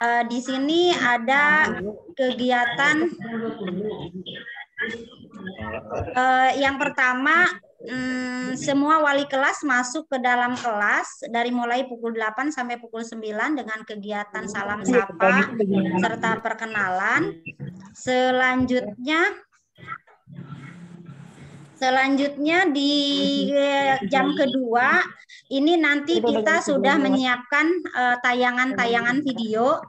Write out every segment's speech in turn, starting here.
Di sini ada kegiatan yang pertama, semua wali kelas masuk ke dalam kelas dari mulai pukul 8 sampai pukul 9 dengan kegiatan salam sapa serta perkenalan. Selanjutnya di jam kedua ini nanti kita sudah menyiapkan tayangan-tayangan video.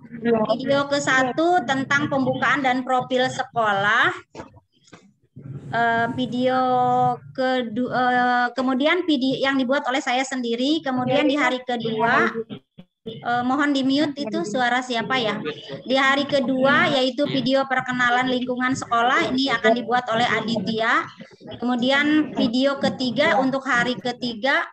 Video ke-1 tentang pembukaan dan profil sekolah. Video kedua, kemudian video yang dibuat oleh saya sendiri. Kemudian di hari kedua, mohon di mute itu suara siapa ya? Di hari kedua yaitu video perkenalan lingkungan sekolah, ini akan dibuat oleh Aditya. Kemudian video ketiga untuk hari ketiga,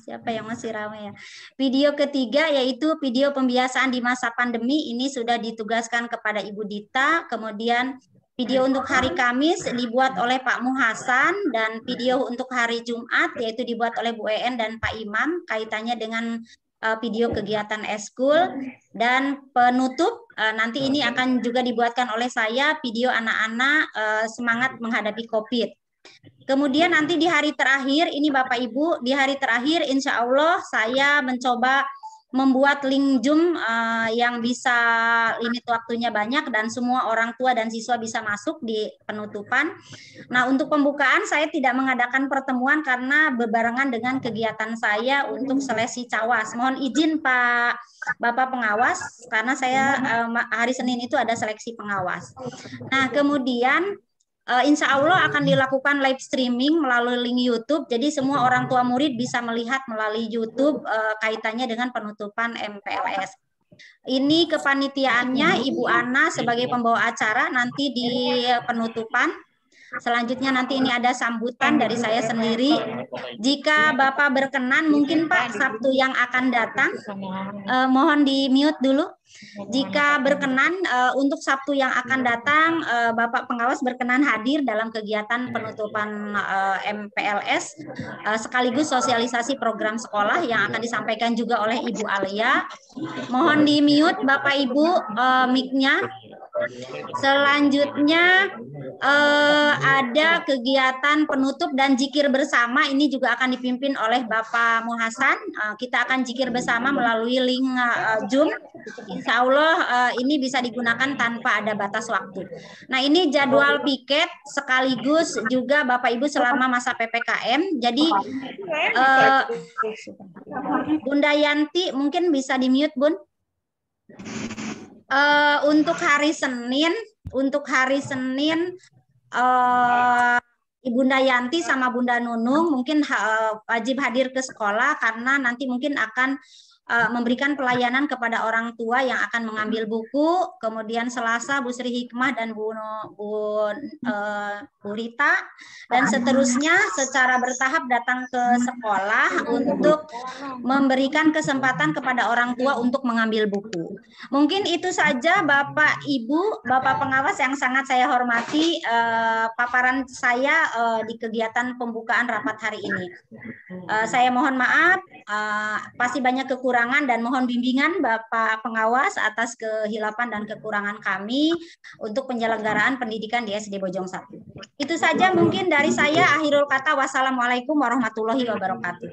siapa yang masih ramai ya? Video ketiga yaitu video pembiasaan di masa pandemi, ini sudah ditugaskan kepada Ibu Dita. Kemudian video untuk hari Kamis dibuat oleh Pak Muhasan, dan video untuk hari Jumat yaitu dibuat oleh Bu En dan Pak Imam kaitannya dengan video kegiatan eskul. Dan penutup nanti ini akan juga dibuatkan oleh saya, video anak-anak semangat menghadapi COVID. Kemudian nanti di hari terakhir, ini Bapak Ibu, di hari terakhir insya Allah saya mencoba membuat link Zoom yang bisa limit waktunya banyak dan semua orang tua dan siswa bisa masuk di penutupan. Nah, untuk pembukaan saya tidak mengadakan pertemuan karena berbarengan dengan kegiatan saya untuk seleksi cawas. Mohon izin Pak Bapak pengawas, karena saya hari Senin itu ada seleksi pengawas. Nah, kemudian insya Allah akan dilakukan live streaming melalui link YouTube. Jadi semua orang tua murid bisa melihat melalui YouTube kaitannya dengan penutupan MPLS. Ini kepanitiaannya Ibu Ana sebagai pembawa acara nanti di penutupan. Selanjutnya nanti ini ada sambutan dari saya sendiri. Jika Bapak berkenan, mungkin Pak Sabtu yang akan datang, mohon di mute dulu. Jika berkenan untuk Sabtu yang akan datang, Bapak pengawas berkenan hadir dalam kegiatan penutupan MPLS sekaligus sosialisasi program sekolah yang akan disampaikan juga oleh Ibu Alia. Mohon di mute Bapak Ibu mic-nya. Selanjutnya ada kegiatan penutup dan zikir bersama, ini juga akan dipimpin oleh Bapak Muhasan. Kita akan zikir bersama melalui link Zoom. Insya Allah ini bisa digunakan tanpa ada batas waktu. Nah, ini jadwal piket sekaligus juga Bapak Ibu selama masa PPKM. Jadi Bunda Yanti mungkin bisa di mute Bun. Untuk hari Senin Bunda Yanti sama Bunda Nunung mungkin wajib hadir ke sekolah karena nanti mungkin akan memberikan pelayanan kepada orang tua yang akan mengambil buku. Kemudian Selasa Bu Sri Hikmah dan Bu Rita, dan seterusnya secara bertahap datang ke sekolah untuk memberikan kesempatan kepada orang tua untuk mengambil buku. Mungkin itu saja Bapak Ibu, Bapak pengawas yang sangat saya hormati, paparan saya di kegiatan pembukaan rapat hari ini. Saya mohon maaf, pasti banyak kekurangan dan mohon bimbingan Bapak pengawas atas kehilapan dan kekurangan kami untuk penyelenggaraan pendidikan di SD Bojong 1. Itu saja mungkin dari saya. Akhirul kata, wassalamualaikum warahmatullahi wabarakatuh.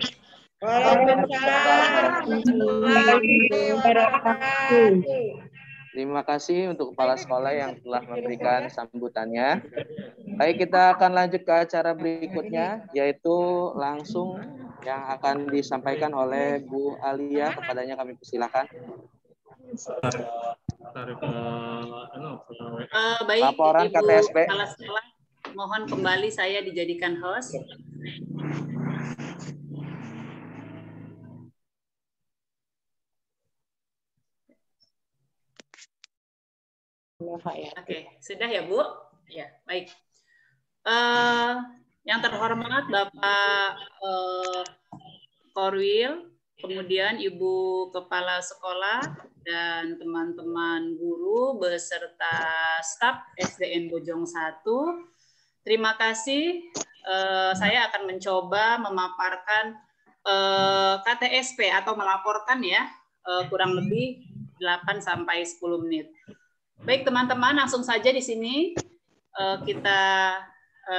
Terima kasih untuk kepala sekolah yang telah memberikan sambutannya. Baik, kita akan lanjut ke acara berikutnya, yaitu langsung yang akan disampaikan oleh Bu Alia. Kepadanya kami persilakan. Baik, laporan Ibu KTSP. Kepala Sekolah, mohon kembali saya dijadikan host. Oke, sudah ya Bu? Ya, baik. Yang terhormat Bapak Korwil, kemudian Ibu Kepala Sekolah dan teman-teman guru beserta staf SDN Bojong 1. Terima kasih. Saya akan mencoba memaparkan KTSP atau melaporkan ya, kurang lebih 8 sampai 10 menit. Baik teman-teman, langsung saja di sini kita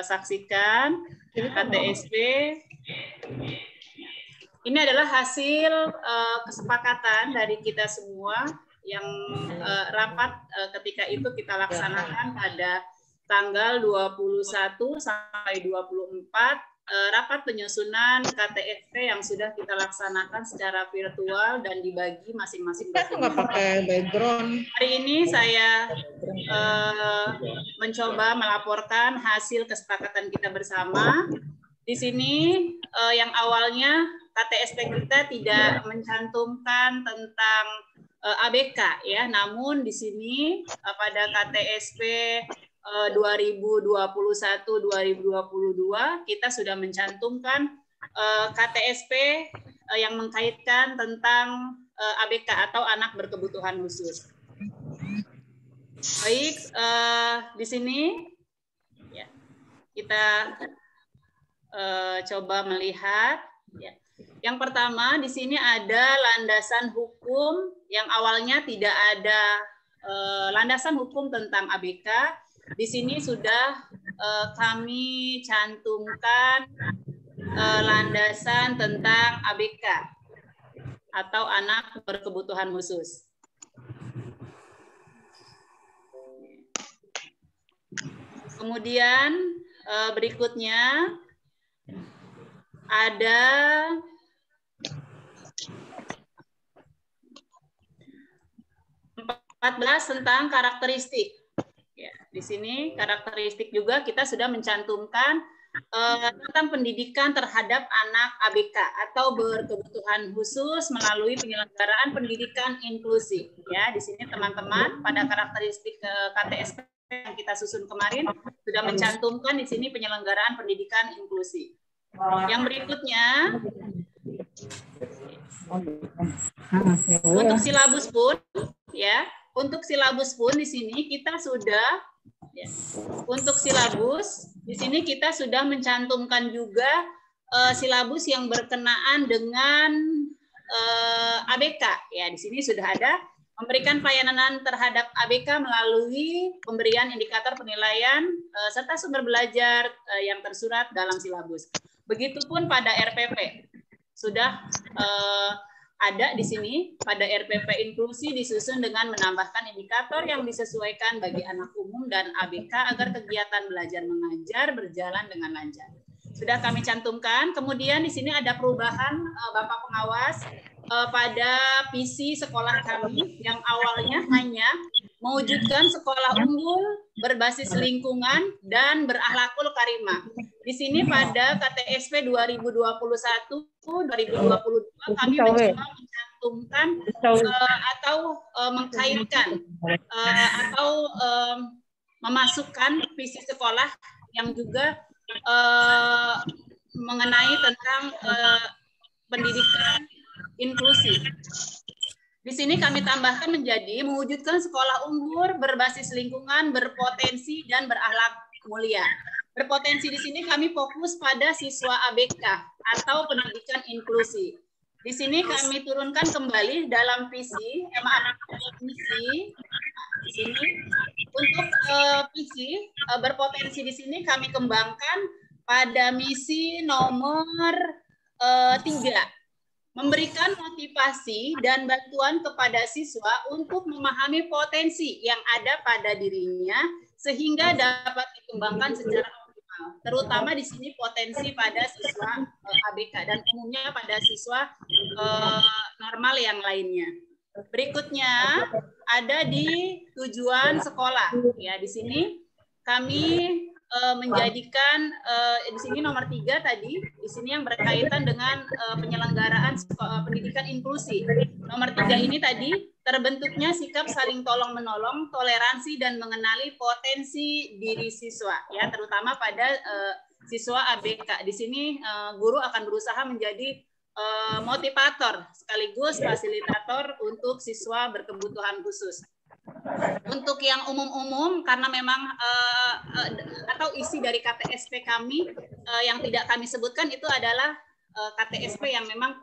saksikan KTSP. Ini adalah hasil kesepakatan dari kita semua yang rapat ketika itu kita laksanakan pada tanggal 21 sampai 24 rapat penyusunan KTSP yang sudah kita laksanakan secara virtual dan dibagi masing-masing. Nggak pakai background. Hari ini saya mencoba melaporkan hasil kesepakatan kita bersama. Di sini yang awalnya KTSP kita tidak mencantumkan tentang ABK ya, namun di sini pada KTSP 2021-2022 kita sudah mencantumkan KTSP yang mengkaitkan tentang ABK atau anak berkebutuhan khusus. Baik, di sini ya, kita coba melihat ya. Yang pertama di sini ada landasan hukum yang awalnya tidak ada landasan hukum tentang ABK. Di sini sudah kami cantumkan landasan tentang ABK atau anak berkebutuhan khusus. Kemudian berikutnya ada tentang karakteristik. Ya, di sini karakteristik juga kita sudah mencantumkan tentang pendidikan terhadap anak ABK atau berkebutuhan khusus melalui penyelenggaraan pendidikan inklusif. Ya, di sini teman-teman pada karakteristik KTSP yang kita susun kemarin sudah mencantumkan di sini penyelenggaraan pendidikan inklusif. Yang berikutnya untuk silabus pun ya. Untuk silabus pun di sini kita sudah ya, untuk silabus di sini kita sudah mencantumkan juga silabus yang berkenaan dengan ABK ya. Di sini sudah ada memberikan pelayanan terhadap ABK melalui pemberian indikator penilaian serta sumber belajar yang tersurat dalam silabus. Begitupun pada RPP sudah ada di sini pada RPP inklusi disusun dengan menambahkan indikator yang disesuaikan bagi anak umum dan ABK agar kegiatan belajar mengajar berjalan dengan lancar. Sudah kami cantumkan. Kemudian di sini ada perubahan Bapak Pengawas pada visi sekolah kami yang awalnya hanya mewujudkan sekolah unggul berbasis lingkungan dan berakhlakul karimah. Di sini pada KTSP 2021-2022 kami mencoba mencantumkan atau mengkaitkan atau memasukkan visi sekolah yang juga mengenai tentang pendidikan inklusif. Di sini kami tambahkan menjadi mewujudkan sekolah unggul berbasis lingkungan, berpotensi dan berakhlak mulia. Berpotensi di sini kami fokus pada siswa ABK atau pendidikan inklusi. Di sini kami turunkan kembali dalam visi, misi. Di sini untuk visi berpotensi di sini kami kembangkan pada misi nomor 3. Memberikan motivasi dan bantuan kepada siswa untuk memahami potensi yang ada pada dirinya sehingga dapat dikembangkan secara optimal. Terutama di sini potensi pada siswa ABK dan umumnya pada siswa normal yang lainnya. Berikutnya ada di tujuan sekolah. Ya, di sini kami menjadikan di sini nomor 3 tadi, di sini yang berkaitan dengan penyelenggaraan pendidikan inklusi. Nomor 3 ini tadi terbentuknya sikap saling tolong menolong, toleransi dan mengenali potensi diri siswa, ya terutama pada siswa ABK. Di sini guru akan berusaha menjadi motivator sekaligus fasilitator untuk siswa berkebutuhan khusus. Untuk yang umum-umum, karena memang atau isi dari KTSP kami yang tidak kami sebutkan itu adalah KTSP yang memang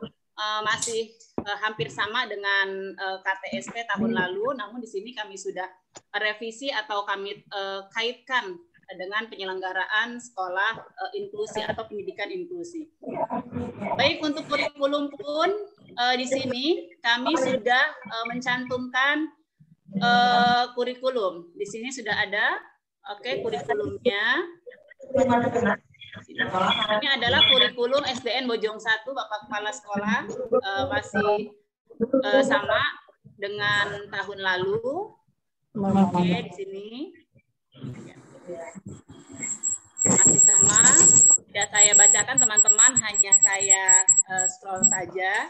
masih hampir sama dengan KTSP tahun lalu, namun di sini kami sudah revisi atau kami kaitkan dengan penyelenggaraan sekolah inklusi atau pendidikan inklusi. Baik, untuk kurikulum pun di sini kami sudah mencantumkan kurikulum. Di sini sudah ada, kurikulumnya. Ini adalah kurikulum SDN Bojong 1, Bapak Kepala Sekolah, masih sama dengan tahun lalu. Oke, di sini masih sama. Ya, saya bacakan teman-teman, hanya saya scroll saja.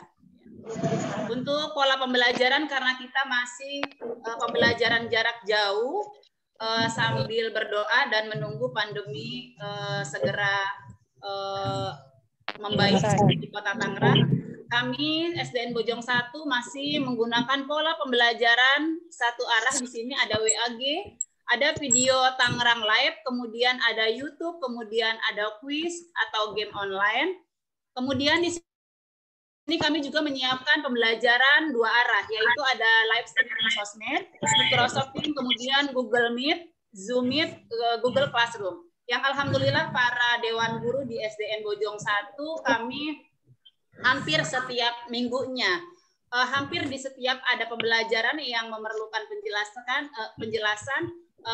Untuk pola pembelajaran, karena kita masih pembelajaran jarak jauh, sambil berdoa dan menunggu pandemi segera membaik di Kota Tangerang, kami SDN Bojong 1 masih menggunakan pola pembelajaran satu arah. Di sini ada WAG, ada video Tangerang Live, kemudian ada YouTube, kemudian ada quiz atau game online. Kemudian di sini kami juga menyiapkan pembelajaran dua arah, yaitu ada live streaming sosmed, Microsoft Teams, kemudian Google Meet, Zoom Meet, Google Classroom. Yang alhamdulillah para dewan guru di SDN Bojong 1 kami hampir setiap minggunya, hampir di setiap ada pembelajaran yang memerlukan penjelasan,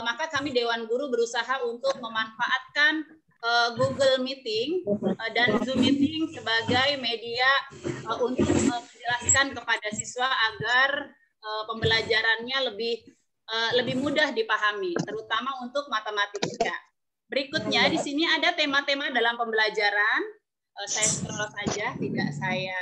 maka kami dewan guru berusaha untuk memanfaatkan Google Meeting dan Zoom Meeting sebagai media untuk menjelaskan kepada siswa agar pembelajarannya lebih mudah dipahami, terutama untuk matematika. Berikutnya di sini ada tema-tema dalam pembelajaran. Saya scroll saja, tidak saya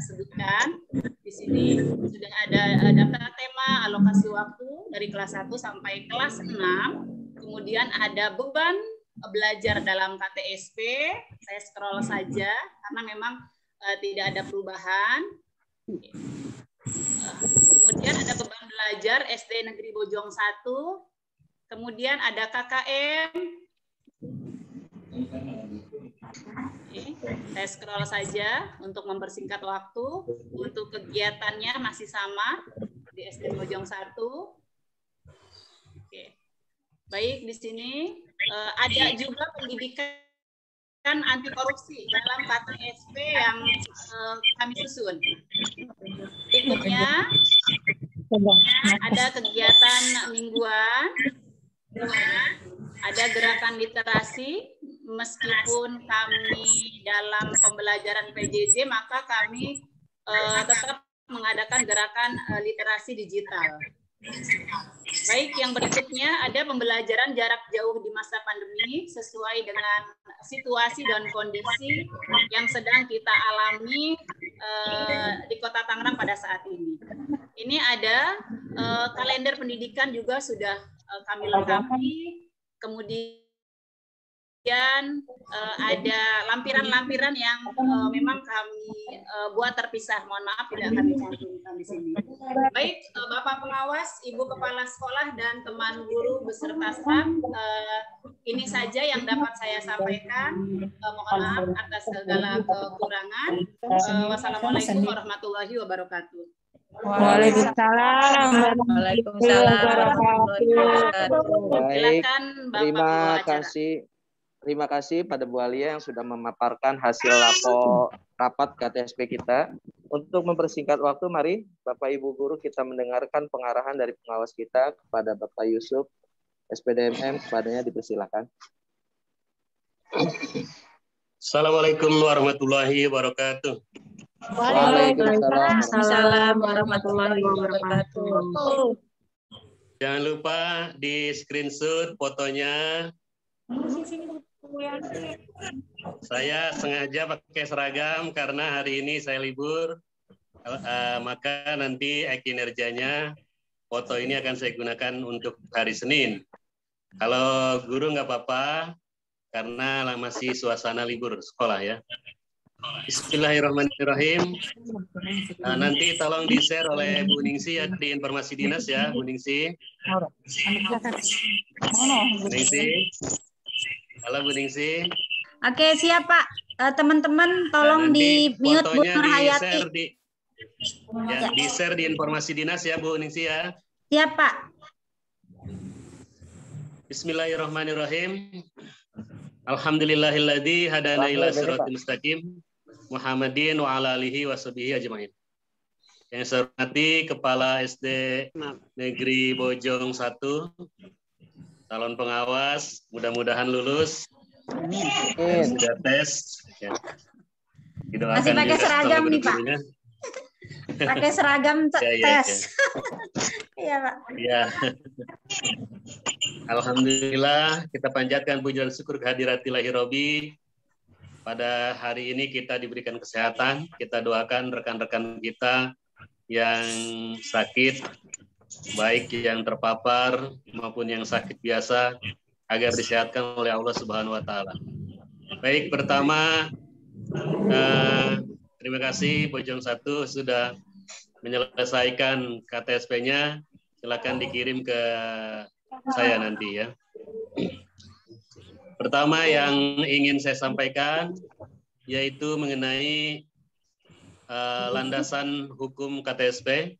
sebutkan. Di sini sudah ada daftar tema, alokasi waktu dari kelas 1 sampai kelas 6. Kemudian ada beban belajar dalam KTSP, saya scroll saja karena memang tidak ada perubahan. Kemudian ada beban belajar SD Negeri Bojong 1, kemudian ada KKM. Saya scroll saja untuk mempersingkat waktu. Untuk kegiatannya masih sama di SD Bojong 1. Oke. Baik, di sini ada juga pendidikan anti korupsi dalam KTSP yang kami susun. Berikutnya ada kegiatan mingguan, ada gerakan literasi. Meskipun kami dalam pembelajaran PJJ, maka kami tetap mengadakan gerakan literasi digital. Baik, yang berikutnya ada pembelajaran jarak jauh di masa pandemi sesuai dengan situasi dan kondisi yang sedang kita alami di Kota Tangerang pada saat ini. Ini ada kalender pendidikan juga sudah kami lengkapi, kemudian ada lampiran-lampiran yang memang kami buat terpisah. Mohon maaf tidak kami cantumkan di sini. Baik, Bapak Pengawas, Ibu Kepala Sekolah, dan teman guru beserta staf, ini saja yang dapat saya sampaikan. Mohon maaf atas segala kekurangan. Wassalamualaikum warahmatullahi wabarakatuh. Waalaikumsalam. Silakan Bapak. Terima kasih pada Bu Alia yang sudah memaparkan hasil rapat KTSP kita. Untuk mempersingkat waktu, mari Bapak Ibu Guru kita mendengarkan pengarahan dari pengawas kita kepada Bapak Yusuf, SPDMM, kepadanya dipersilakan. Assalamualaikum warahmatullahi wabarakatuh. Waalaikumsalam warahmatullahi wabarakatuh. Jangan lupa di screenshot fotonya. Saya sengaja pakai seragam karena hari ini saya libur, maka nanti kinerjanya foto ini akan saya gunakan untuk hari Senin. Kalau guru nggak apa-apa, karena masih suasana libur sekolah ya. Bismillahirrahmanirrahim. Nanti tolong di-share oleh Bu Ningsi ya di informasi dinas ya, Bu Ningsi. Bu Ningsi. Halo Bu Ningsi. Oke, siap Pak. teman-teman tolong Nanti di mute Bu fotonya Nurhayati. di-share di informasi dinas ya Bu Ningsi ya. Siap Pak. Bismillahirrahmanirrahim. Alhamdulillahilladzi hadana ila siratal mustaqim Muhammadin wa ala alihi washabihi ajmain. Yang saya hormati Kepala SD Negeri Bojong 1, calon pengawas, mudah-mudahan lulus. Amin. Sudah tes. Ya. Didoakan Masih pakai juga seragam sama nih Pak. guru-gurunya. Pakai seragam tes. Iya Pak. Ya. Alhamdulillah kita panjatkan puji dan syukur kehadirat-Ilahi Robbi. Pada hari ini kita diberikan kesehatan. Kita doakan rekan-rekan kita yang sakit, baik yang terpapar maupun yang sakit biasa, agar disehatkan oleh Allah Subhanahu wa taala. Baik, pertama terima kasih Bojong 1 sudah menyelesaikan KTSP-nya. Silakan dikirim ke saya nanti ya. Pertama yang ingin saya sampaikan yaitu mengenai landasan hukum KTSP.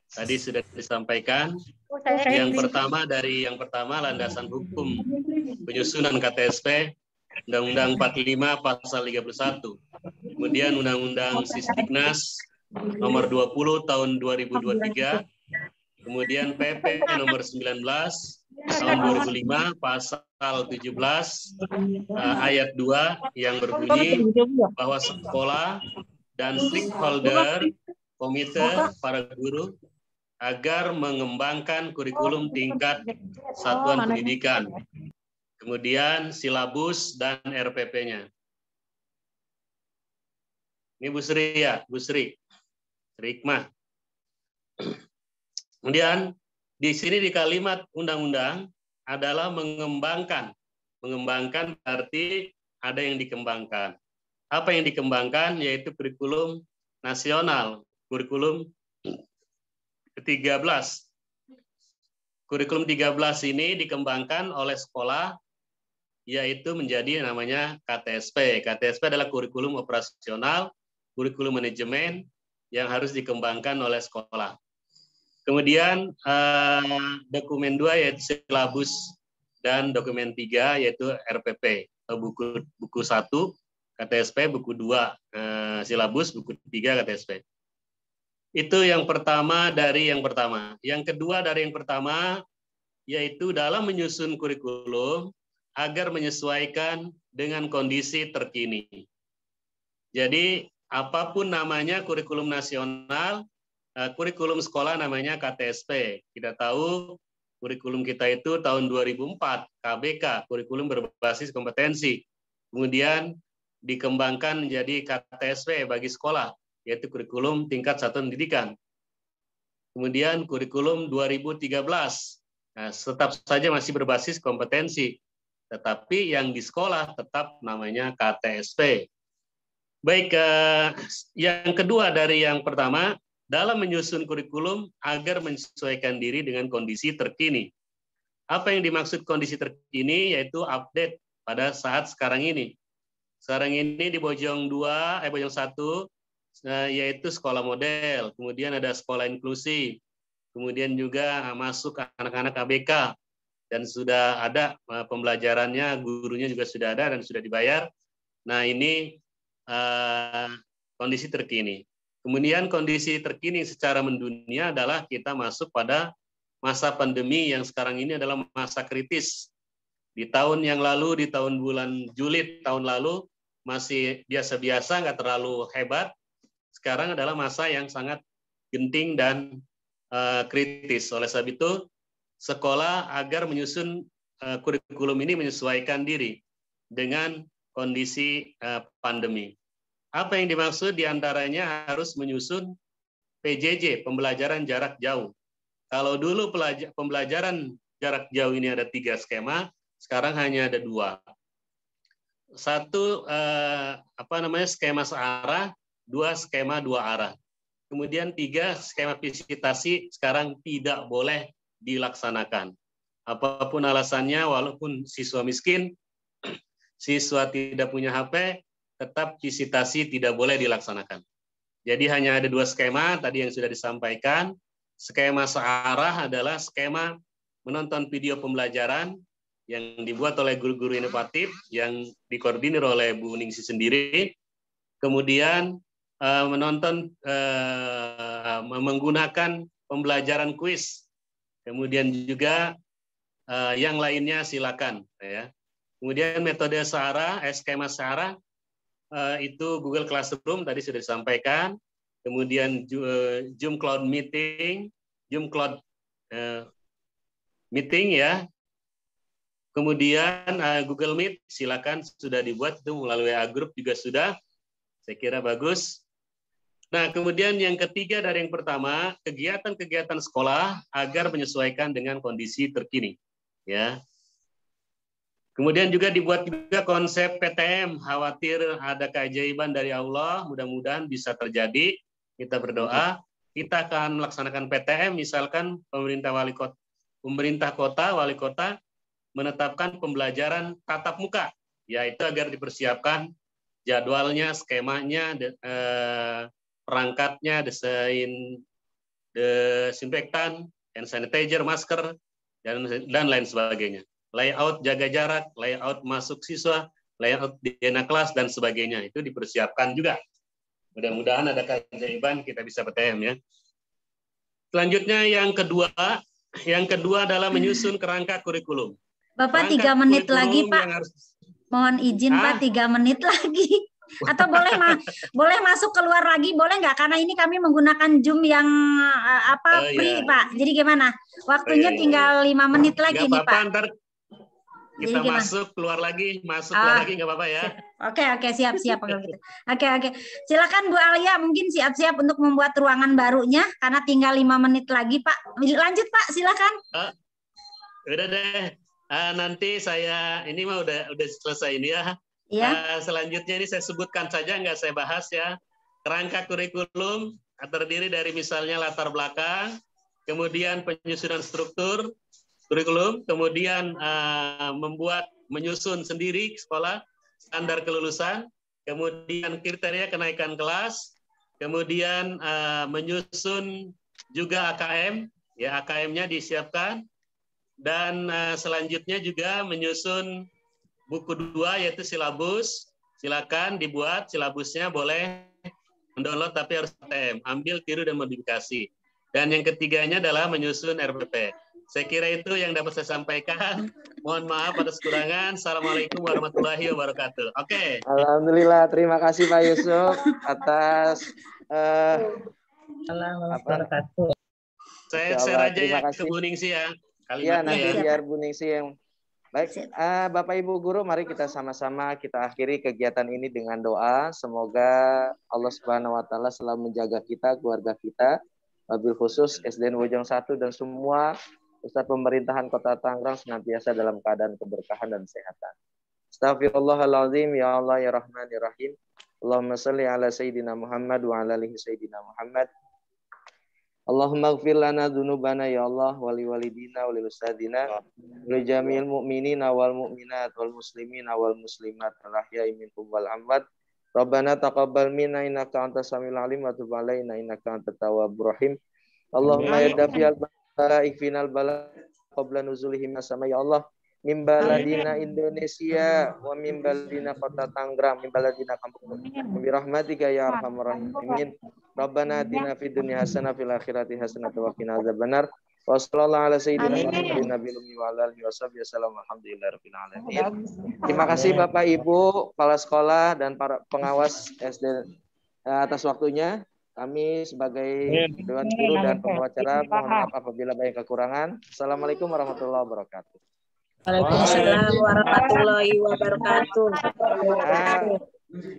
Tadi sudah disampaikan. Yang pertama landasan hukum penyusunan KTSP Undang-Undang 45 Pasal 31. Kemudian Undang-Undang Sisdiknas Nomor 20 Tahun 2023. Kemudian PP Nomor 19 Tahun 2005 Pasal 17 ayat 2 yang berbunyi bahwa sekolah dan stakeholder komite para guru agar mengembangkan kurikulum tingkat satuan pendidikan. Kemudian silabus dan RPP-nya. Ini Bu Sri ya, Bu Sri. Hikmah. Kemudian di sini di kalimat undang-undang adalah mengembangkan. Mengembangkan berarti ada yang dikembangkan. Apa yang dikembangkan yaitu kurikulum nasional, kurikulum 13. Kurikulum 13 ini dikembangkan oleh sekolah yaitu menjadi namanya KTSP. KTSP adalah kurikulum operasional, kurikulum manajemen yang harus dikembangkan oleh sekolah. Kemudian dokumen 2 yaitu silabus dan dokumen 3 yaitu RPP, buku 1 KTSP, buku 2 silabus, buku 3 KTSP. Itu yang pertama dari yang pertama. Yang kedua dari yang pertama yaitu dalam menyusun kurikulum agar menyesuaikan dengan kondisi terkini. Jadi apapun namanya kurikulum nasional, kurikulum sekolah namanya KTSP. Kita tahu kurikulum kita itu tahun 2004, KBK, kurikulum berbasis kompetensi. Kemudian dikembangkan menjadi KTSP bagi sekolah, yaitu kurikulum tingkat satuan pendidikan. Kemudian kurikulum 2013, nah, tetap saja masih berbasis kompetensi, tetapi yang di sekolah tetap namanya KTSP. Baik, yang kedua dari yang pertama, dalam menyusun kurikulum agar menyesuaikan diri dengan kondisi terkini. Apa yang dimaksud kondisi terkini? Yaitu update pada saat sekarang ini. Sekarang ini di Bojong 1, yaitu sekolah model, kemudian ada sekolah inklusi, kemudian juga masuk anak-anak ABK, dan sudah ada pembelajarannya, gurunya juga sudah ada dan sudah dibayar. Nah ini kondisi terkini. Kemudian kondisi terkini secara mendunia adalah kita masuk pada masa pandemi yang sekarang ini adalah masa kritis. Di tahun yang lalu, di tahun bulan Juli tahun lalu, masih biasa-biasa, nggak terlalu hebat. Sekarang adalah masa yang sangat genting dan kritis. Oleh sebab itu, sekolah agar menyusun kurikulum ini menyesuaikan diri dengan kondisi pandemi. Apa yang dimaksud diantaranya harus menyusun PJJ, pembelajaran jarak jauh. Kalau dulu pembelajaran jarak jauh ini ada 3 skema, sekarang hanya ada 2. Satu skema searah, 2 skema 2 arah. Kemudian 3 skema visitasi sekarang tidak boleh dilaksanakan. Apapun alasannya, walaupun siswa miskin, siswa tidak punya HP, tetap visitasi tidak boleh dilaksanakan. Jadi hanya ada 2 skema tadi yang sudah disampaikan. Skema searah adalah skema menonton video pembelajaran yang dibuat oleh guru-guru inovatif yang dikoordinir oleh Bu Ningsi sendiri. Kemudian menonton menggunakan pembelajaran kuis. Kemudian juga yang lainnya silakan ya. Kemudian metode searah, skema searah itu Google Classroom tadi sudah disampaikan. Kemudian Zoom Cloud Meeting, Zoom Cloud Meeting ya. Kemudian Google Meet silakan sudah dibuat itu melalui WA Group juga sudah. Saya kira bagus. Nah, kemudian yang ketiga dari yang pertama, kegiatan-kegiatan sekolah agar menyesuaikan dengan kondisi terkini. Ya. Kemudian juga dibuat juga konsep PTM, khawatir ada keajaiban dari Allah, mudah-mudahan bisa terjadi. Kita berdoa, kita akan melaksanakan PTM, misalkan pemerintah kota, wali kota menetapkan pembelajaran tatap muka, yaitu agar dipersiapkan jadwalnya, skemanya, perangkatnya, desinfektan, hand sanitizer, masker, dan lain sebagainya. Layout jaga jarak, layout masuk siswa, layout dina kelas, dan sebagainya. Itu dipersiapkan juga. Mudah-mudahan ada keajaiban kita bisa PTM ya. Selanjutnya yang kedua adalah menyusun kerangka kurikulum. Bapak 3 menit lagi Pak. Mohon izin Pak 3 menit lagi. Atau boleh masuk keluar lagi, boleh nggak? Karena ini kami menggunakan Zoom yang free Pak. Jadi gimana? Waktunya tinggal 5 menit lagi nih Pak. Ntar kita masuk keluar lagi keluar lagi nggak apa-apa ya. Oke, siap kalau gitu. Oke. Silakan Bu Alia, mungkin siap-siap untuk membuat ruangan barunya karena tinggal 5 menit lagi Pak. Lanjut Pak, silakan. Udah deh. Nanti saya ini mah udah selesai ini ya. Ya. Selanjutnya ini saya sebutkan saja, nggak saya bahas ya. Kerangka kurikulum terdiri dari misalnya latar belakang, kemudian penyusunan struktur kurikulum, kemudian menyusun sendiri sekolah, standar kelulusan, kemudian kriteria kenaikan kelas, kemudian menyusun juga AKM, ya AKM-nya disiapkan, dan selanjutnya juga menyusun buku 2 yaitu silabus. Silakan dibuat silabusnya, boleh mendownload tapi harus PTM, ambil, tiru dan modifikasi. Dan yang ketiganya adalah menyusun RPP. Saya kira itu yang dapat saya sampaikan. Mohon maaf atas kekurangan. Assalamualaikum warahmatullahi wabarakatuh. Oke. Alhamdulillah, terima kasih Pak Yusuf atas Saya share aja ya ke Bu Ningsi ya. Iya, nanti biar Bu Ningsi yang baik. Bapak Ibu guru, mari kita sama-sama kita akhiri kegiatan ini dengan doa. Semoga Allah Subhanahu wa taala selalu menjaga kita, keluarga kita, wabil khusus SDN Bojong 1 dan semua Ustadz pemerintahan Kota Tangerang senantiasa dalam keadaan keberkahan dan kesehatan. Astaghfirullahaladzim, ya Allah ya Rahman ya Rahim. Allahumma salli ala Sayyidina Muhammad wa ala alihi Sayyidina Muhammad. Allahumma gfir lana dzunubana ya Allah wali walidina walil ustadina wal jami'il mu'minina wal mu'minat wal muslimina wal muslimat al ahya'i minhum wal amwat. Rabbana taqabbal minna innaka antas samiul alim wa tub alaina innaka antat tawwabur rahim. Allahumma ya dafi'al ikfinal bala qabla nuzulihim sama ya Allah min baladina Indonesia wa min baladina Kota Tangerang min baladina kampung bi rahmatika ya arhamar rahimin. Rabbana atina fid dunya hasanah fil akhirati hasanah wa qina adzabannar. Wa sallallahu ala sayyidina Muhammadin nabiyil ummi wa ala alihi washabihi wasallam. Alhamdulillahirabbil alamin. Terima kasih Bapak Ibu kepala sekolah dan para pengawas SD atas waktunya. Kami sebagai Dewan Guru dan pembawa acara mohon maaf apabila banyak kekurangan. Assalamualaikum warahmatullahi wabarakatuh. Waalaikumsalam warahmatullahi wabarakatuh.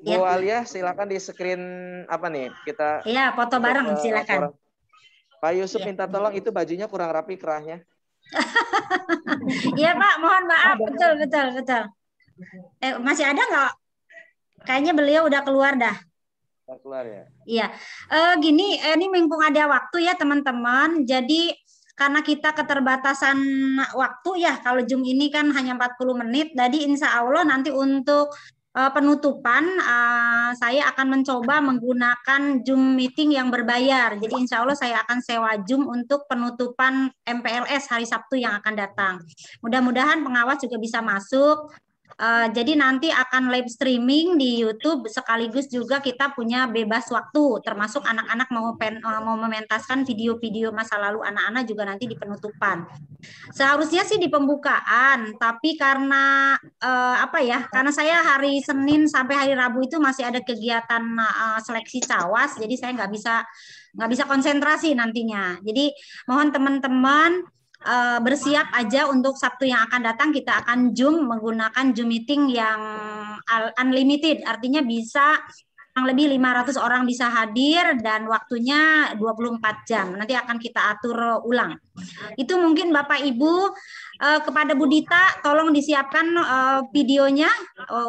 Bu Alia, silakan di screen apa nih? Kita ya foto bareng silakan. Pak Yusuf minta tolong itu bajunya kurang rapi kerahnya. Iya Pak, mohon maaf. Betul. Masih ada nggak? Kayaknya beliau udah keluar dah. Keluar ya. Iya, gini, ini mumpung ada waktu ya teman-teman. Jadi karena kita keterbatasan waktu ya, kalau Zoom ini kan hanya 40 menit. Jadi insya Allah nanti untuk penutupan, saya akan mencoba menggunakan Zoom meeting yang berbayar. Jadi insya Allah saya akan sewa Zoom untuk penutupan MPLS hari Sabtu yang akan datang. Mudah-mudahan pengawas juga bisa masuk. Jadi nanti akan live streaming di YouTube, sekaligus juga kita punya bebas waktu, termasuk anak-anak mau mementaskan video-video masa lalu anak-anak juga nanti di penutupan. Seharusnya sih di pembukaan, tapi karena karena saya hari Senin sampai hari Rabu itu masih ada kegiatan seleksi cawas, jadi saya nggak bisa konsentrasi nantinya. Jadi mohon teman-teman bersiap aja untuk Sabtu yang akan datang. Kita akan Zoom menggunakan Zoom meeting yang unlimited, artinya bisa kurang lebih 500 orang bisa hadir dan waktunya 24 jam. Nanti akan kita atur ulang. Itu mungkin Bapak Ibu. Kepada Bu Dita, tolong disiapkan videonya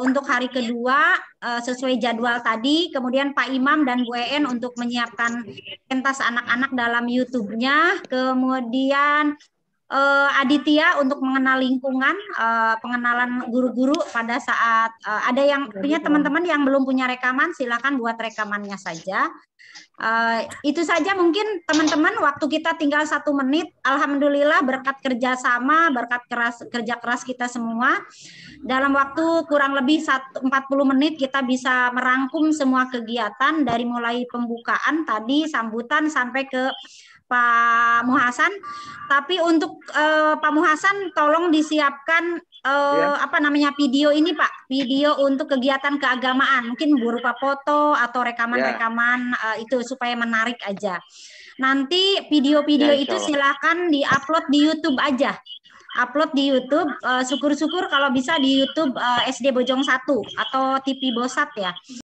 untuk hari kedua sesuai jadwal tadi. Kemudian Pak Imam dan Bu En untuk menyiapkan pentas anak-anak dalam YouTube-nya. Kemudian Aditya untuk mengenal lingkungan, pengenalan guru-guru pada saat ada yang punya teman-teman yang belum punya rekaman, silakan buat rekamannya saja. Itu saja mungkin teman-teman, waktu kita tinggal 1 menit. Alhamdulillah berkat kerjasama, berkat kerja keras kita semua, dalam waktu kurang lebih 40 menit kita bisa merangkum semua kegiatan dari mulai pembukaan tadi, sambutan sampai ke Pak Muhasan. Tapi untuk Pak Muhasan tolong disiapkan video ini Pak, video untuk kegiatan keagamaan, mungkin berupa foto atau rekaman-rekaman itu supaya menarik aja. Nanti video-video itu silakan di-upload di YouTube aja. Upload di YouTube, syukur-syukur kalau bisa di YouTube SD Bojong 1 atau TV Bosat ya.